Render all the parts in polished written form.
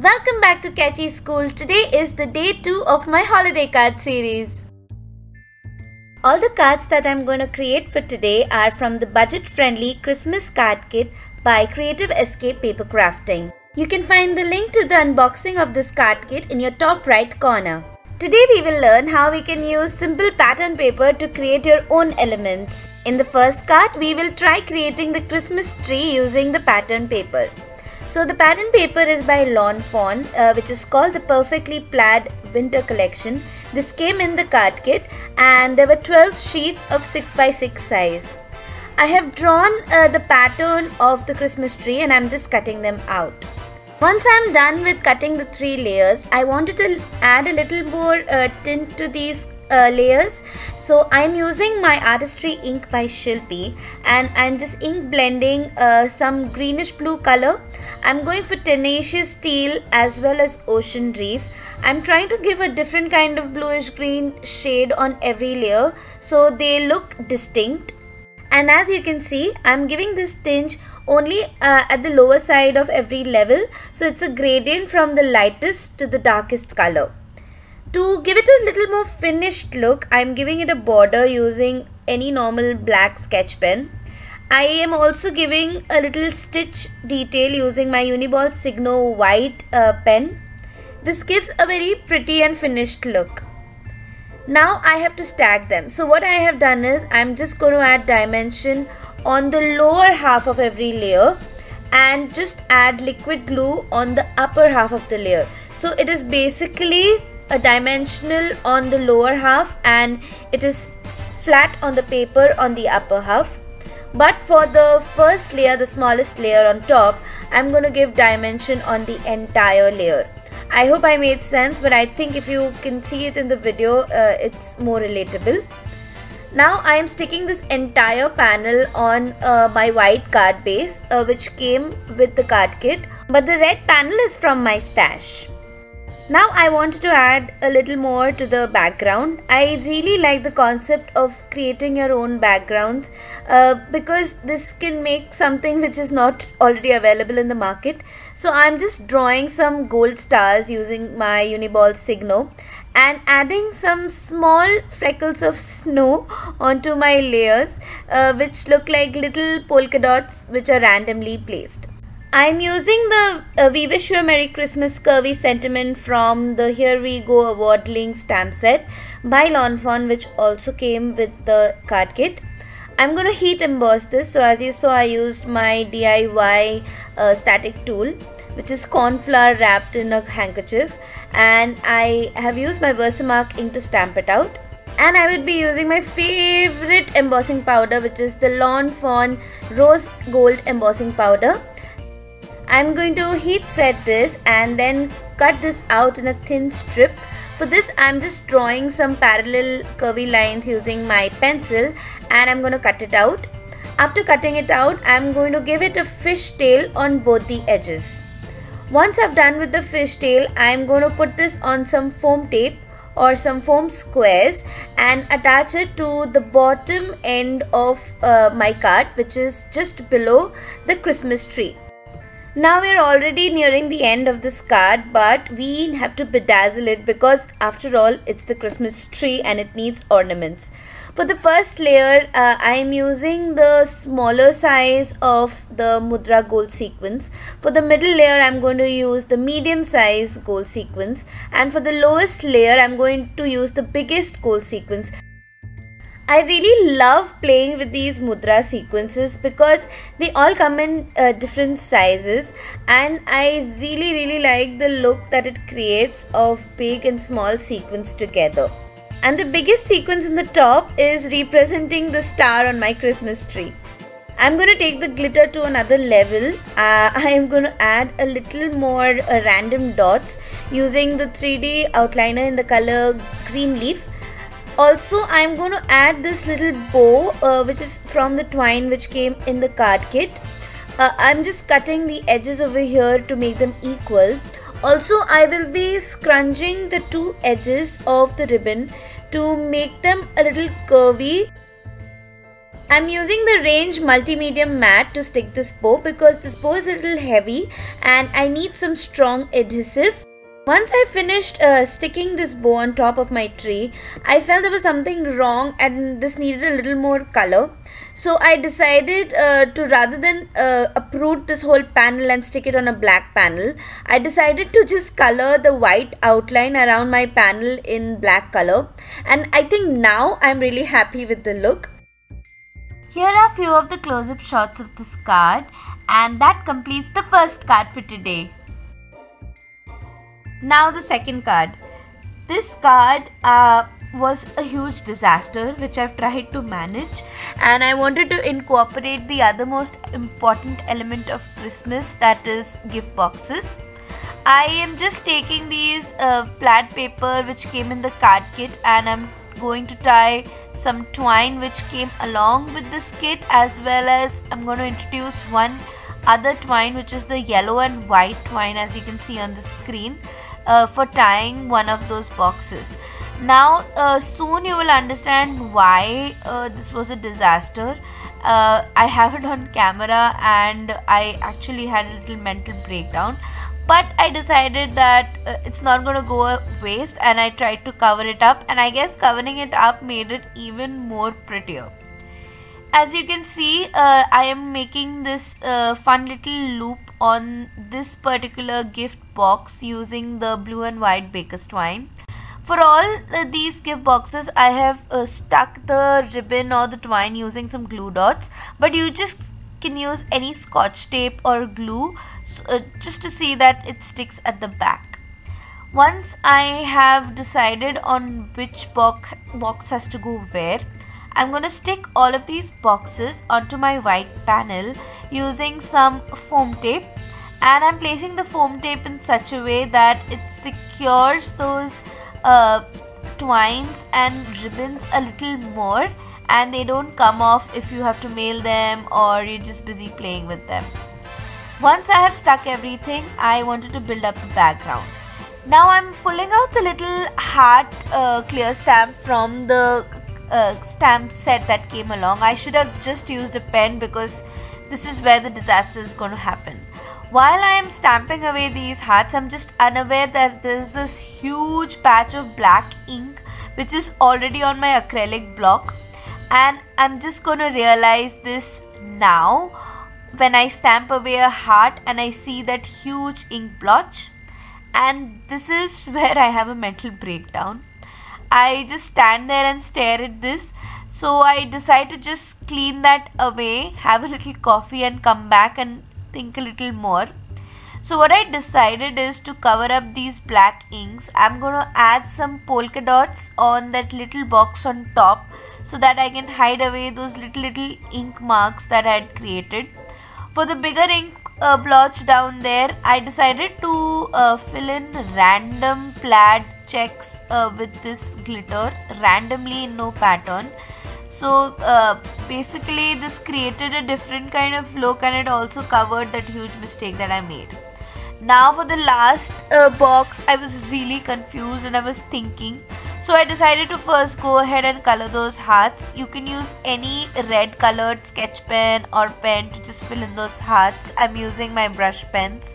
Welcome back to Kenchi School. Today is the day 2 of my holiday card series. All the cards that I'm going to create for today are from the budget-friendly Christmas card kit by Creative Escape Paper Crafting. You can find the link to the unboxing of this card kit in your top right corner. Today we will learn how we can use simple pattern paper to create your own elements. In the first card, we will try creating the Christmas tree using the pattern papers. So the pattern paper is by Fawn, which is called the Perfectly Plaid Winter Collection. This came in the card kit and there were 12 sheets of 6x6 size. I have drawn the pattern of the Christmas tree and I'm just cutting them out. Once I'm done with cutting the 3 layers, I wanted to add a little more tint to these layers. So I'm using my artistry ink by Shilpi and I'm just ink blending some greenish blue color. I'm going for tenacious steel as well as ocean reef. I'm trying to give a different kind of bluish green shade on every layer so they look distinct. And as you can see, I'm giving this tinge only at the lower side of every level, so it's a gradient from the lightest to the darkest color. To give it a little more finished look, I'm giving it a border using any normal black sketch pen. I am also giving a little stitch detail using my Uniball Signo white pen. This gives a very pretty and finished look. Now I have to stack them. So what I have done is I'm just going to add dimension on the lower half of every layer and just add liquid glue on the upper half of the layer. So it is basically a dimensional on the lower half and it is flat on the paper on the upper half. But for the first layer, the smallest layer on top, I'm going to give dimension on the entire layer. I hope I made sense, but I think if you can see it in the video, it's more relatable. Now I am sticking this entire panel on my white card base, which came with the card kit, but the red panel is from my stash. Now I wanted to add a little more to the background. I really like the concept of creating your own backgrounds because this can make something which is not already available in the market. So I'm just drawing some gold stars using my Uniball Signo and adding some small freckles of snow onto my layers which look like little polka dots which are randomly placed. I'm using the We Wish You a Merry Christmas curvy sentiment from the Here We Go A-Waddling stamp set by Fawn, which also came with the card kit. I'm going to heat emboss this. So as you saw, I used my DIY static tool, which is corn flour wrapped in a handkerchief, and I have used my Versamark ink to stamp it out. And I would be using my favorite embossing powder, which is the Fawn Rose Gold Embossing Powder. I'm going to heat set this and then cut this out in a thin strip. For this, I'm just drawing some parallel curvy lines using my pencil and I'm going to cut it out. After cutting it out, I'm going to give it a fishtail on both the edges. Once I've done with the fishtail, I'm going to put this on some foam tape or some foam squares and attach it to the bottom end of my card, which is just below the Christmas tree. Now we're already nearing the end of this card, but we have to bedazzle it because after all it's the Christmas tree and it needs ornaments. For the first layer, I'm using the smaller size of the Mudra gold sequins. For the middle layer, I'm going to use the medium size gold sequins, and for the lowest layer, I'm going to use the biggest gold sequins. I really love playing with these mudra sequences because they all come in different sizes, and I really like the look that it creates of big and small sequins together. And the biggest sequence in the top is representing the star on my Christmas tree. I'm going to take the glitter to another level. I am going to add a little more random dots using the 3D outliner in the color green leaf. Also, I'm going to add this little bow which is from the twine which came in the card kit. I'm just cutting the edges over here to make them equal. Also, I will be scrunching the two edges of the ribbon to make them a little curvy. I'm using the range multi-medium mat to stick this bow because this bow is a little heavy and I need some strong adhesive. Once I finished sticking this bow on top of my tree, I felt there was something wrong and this needed a little more color. So I decided to, rather than uproot this whole panel and stick it on a black panel, I decided to just color the white outline around my panel in black color. And I think now I'm really happy with the look. Here are a few of the close-up shots of this card, and that completes the first card for today. Now the second card. This card was a huge disaster which I've tried to manage, and I wanted to incorporate the other most important element of Christmas, that is gift boxes. I am just taking these plaid paper which came in the card kit, and I'm going to tie some twine which came along with this kit, as well as I'm going to introduce one other twine which is the yellow and white twine, as you can see on the screen, for tying one of those boxes. Now soon you will understand why this was a disaster. I have it on camera and I actually had a little mental breakdown, but I decided that it's not going to go waste, and I tried to cover it up, and I guess covering it up made it even more prettier. As you can see, I am making this fun little loop on this particular gift box using the blue and white baker's twine. For all these gift boxes, I have stuck the ribbon or the twine using some glue dots, but you just can use any scotch tape or glue just to see that it sticks at the back. Once I have decided on which box has to go where, I'm going to stick all of these boxes onto my white panel using some foam tape, and I'm placing the foam tape in such a way that it secures those twines and ribbons a little more, and they don't come off if you have to mail them or you're just busy playing with them. Once I have stuck everything, I wanted to build up the background. Now I'm pulling out the little heart clear stamp from the stamp set that came along. I should have just used a pen because this is where the disaster is going to happen. While I am stamping away these hearts, I'm just unaware that there's this huge patch of black ink which is already on my acrylic block, and I'm just going to realize this now when I stamp away a heart and I see that huge ink blotch, and this is where I have a mental breakdown. I just stand there and stare at this, so I decide to just clean that away, have a little coffee and come back and think a little more. So what I decided is to cover up these black inks. I'm going to add some polka dots on that little box on top so that I can hide away those little ink marks that I had created. For the bigger ink blotch down there, I decided to fill in random plaid checks with this glitter randomly in no pattern. So basically this created a different kind of look, and it also covered that huge mistake that I made. Now for the last box, I was really confused and I was thinking. So I decided to first go ahead and color those hearts. You can use any red colored sketch pen or pen to just fill in those hearts. I'm using my brush pens.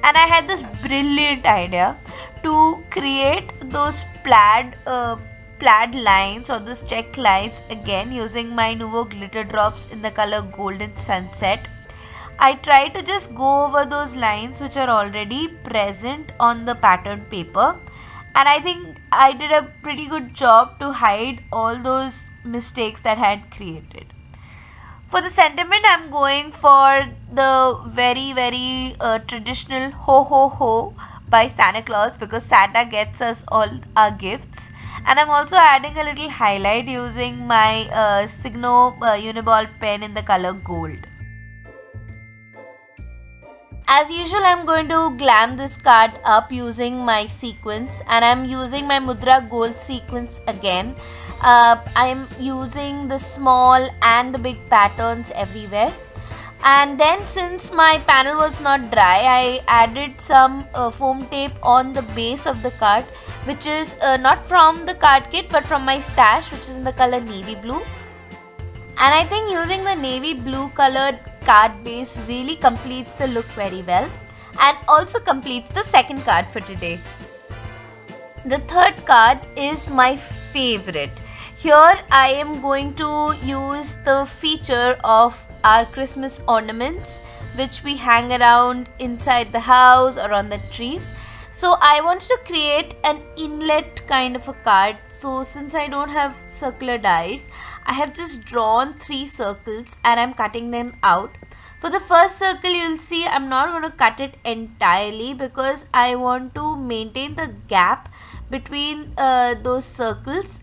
And I had this brilliant idea to create those plaid lines or those check lines again using my Nuvo glitter drops in the color Golden Sunset. I try to just go over those lines which are already present on the patterned paper, and I think I did a pretty good job to hide all those mistakes that I had created. For the sentiment, I'm going for the very traditional ho ho ho by Santa Claus, because Santa gets us all our gifts. And I'm also adding a little highlight using my Signo Uniball pen in the color gold. As usual, I'm going to glam this card up using my sequins, and I'm using my Mudra gold sequins again. I'm using the small and the big patterns everywhere. And then since my panel was not dry, I added some foam tape on the base of the card, which is not from the card kit but from my stash, which is in the color navy blue. And I think using the navy blue colored card base really completes the look very well and also completes the second card for today. The third card is my favorite. Here I am going to use the feature of our Christmas ornaments which we hang around inside the house or on the trees. So I wanted to create an inlet kind of a card. So since I don't have circular dies, I have just drawn 3 circles and I'm cutting them out. For the first circle, you'll see I'm not going to cut it entirely because I want to maintain the gap between those circles.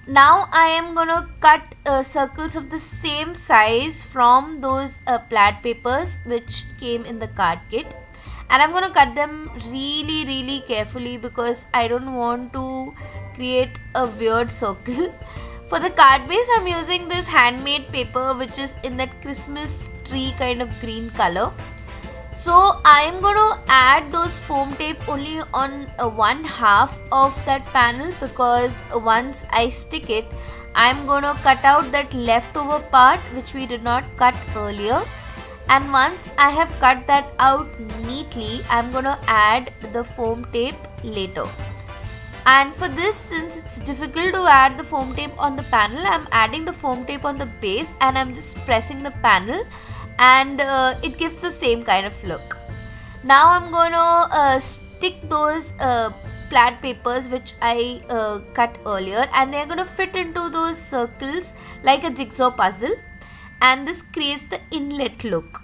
Now I am going to cut circles of the same size from those plaid papers which came in the card kit, and I'm going to cut them really carefully because I don't want to create a weird circle. For the card base, I'm using this handmade paper which is in that Christmas tree kind of green color. So I am going to add those foam tape only on one half of that panel because once I stick it, I am going to cut out that leftover part which we did not cut earlier. And once I have cut that out neatly, I am going to add the foam tape later. And for this, since it's difficult to add the foam tape on the panel, I am adding the foam tape on the base and I am just pressing the panel, and it gives the same kind of look. Now I'm going to stick those plaid papers which I cut earlier, and they're going to fit into those circles like a jigsaw puzzle, and this creates the inlet look.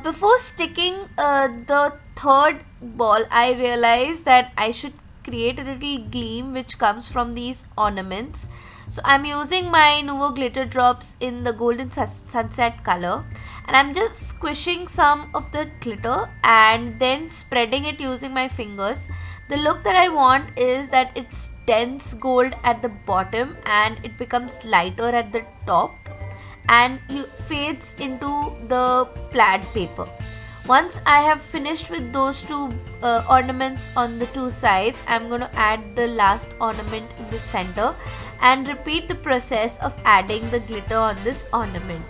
Before sticking the third ball, I realized that I should create a little gleam which comes from these ornaments. So I'm using my Nuvo glitter drops in the golden sunset color, and I'm just squishing some of the glitter and then spreading it using my fingers. The look that I want is that it's dense gold at the bottom and it becomes lighter at the top and fades into the plaid paper. Once I have finished with those 2 ornaments on the 2 sides, I'm going to add the last ornament in the center and repeat the process of adding the glitter on this ornament.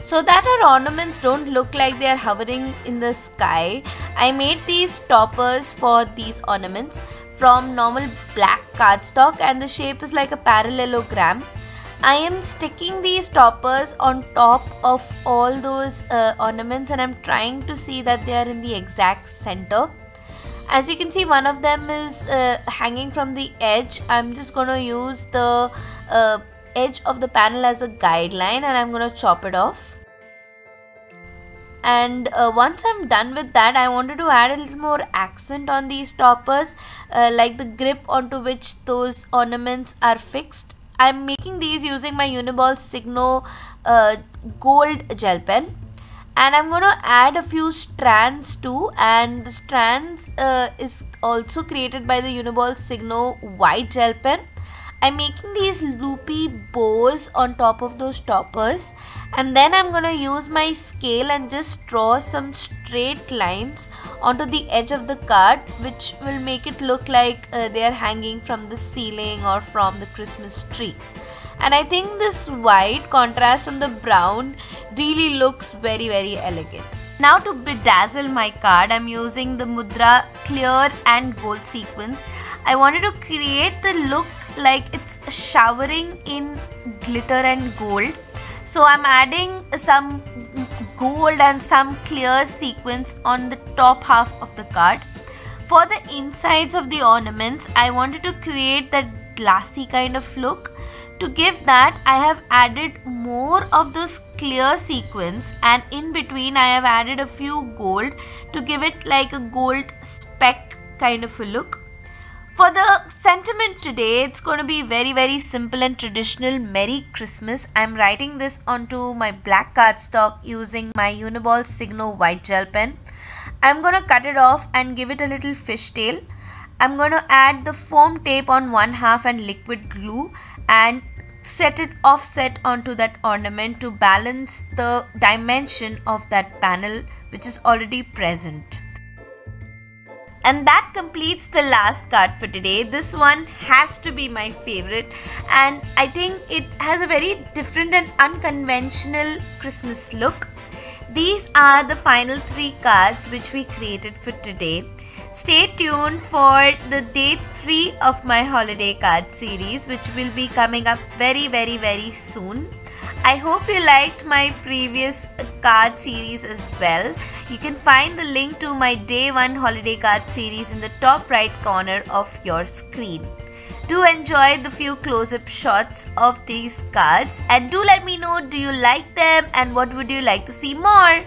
So that our ornaments don't look like they are hovering in the sky, I made these toppers for these ornaments from normal black cardstock, and the shape is like a parallelogram. I am sticking these toppers on top of all those ornaments, and I'm trying to see that they are in the exact center. As you can see, one of them is hanging from the edge. I'm just going to use the edge of the panel as a guideline, and I'm going to chop it off. And once I'm done with that, I wanted to add a little more accent on these toppers, like the grip onto which those ornaments are fixed. I'm making these using my Uniball Signo gold gel pen, and I'm going to add a few strands too, and the strands is also created by the Uniball Signo white gel pen. I'm making these loopy bows on top of those toppers, and then I'm going to use my scale and just draw some straight lines onto the edge of the card, which will make it look like they are hanging from the ceiling or from the Christmas tree. And I think this white contrast on the brown really looks very elegant. Now to bedazzle my card, I'm using the Mudra clear and gold sequins. I wanted to create the look like it's showering in glitter and gold. So I'm adding some gold and some clear sequins on the top half of the card. For the insides of the ornaments, I wanted to create that glassy kind of look. To give that, I have added more of those clear sequins, and in between I have added a few gold to give it like a gold speck kind of a look. For the sentiment today, it's going to be very simple and traditional. Merry Christmas. I'm writing this onto my black cardstock using my Uniball Signo white gel pen. I'm going to cut it off and give it a little fishtail. I'm going to add the foam tape on one half and liquid glue and set it offset onto that ornament to balance the dimension of that panel which is already present. And that completes the last card for today. This one has to be my favorite, and I think it has a very different and unconventional Christmas look. These are the final 3 cards which we created for today. Stay tuned for the day 3 of my holiday card series, which will be coming up very soon. I hope you liked my previous card series as well. You can find the link to my day 1 holiday card series in the top right corner of your screen. Do enjoy the few close-up shots of these cards, and do let me know, do you like them and what would you like to see more?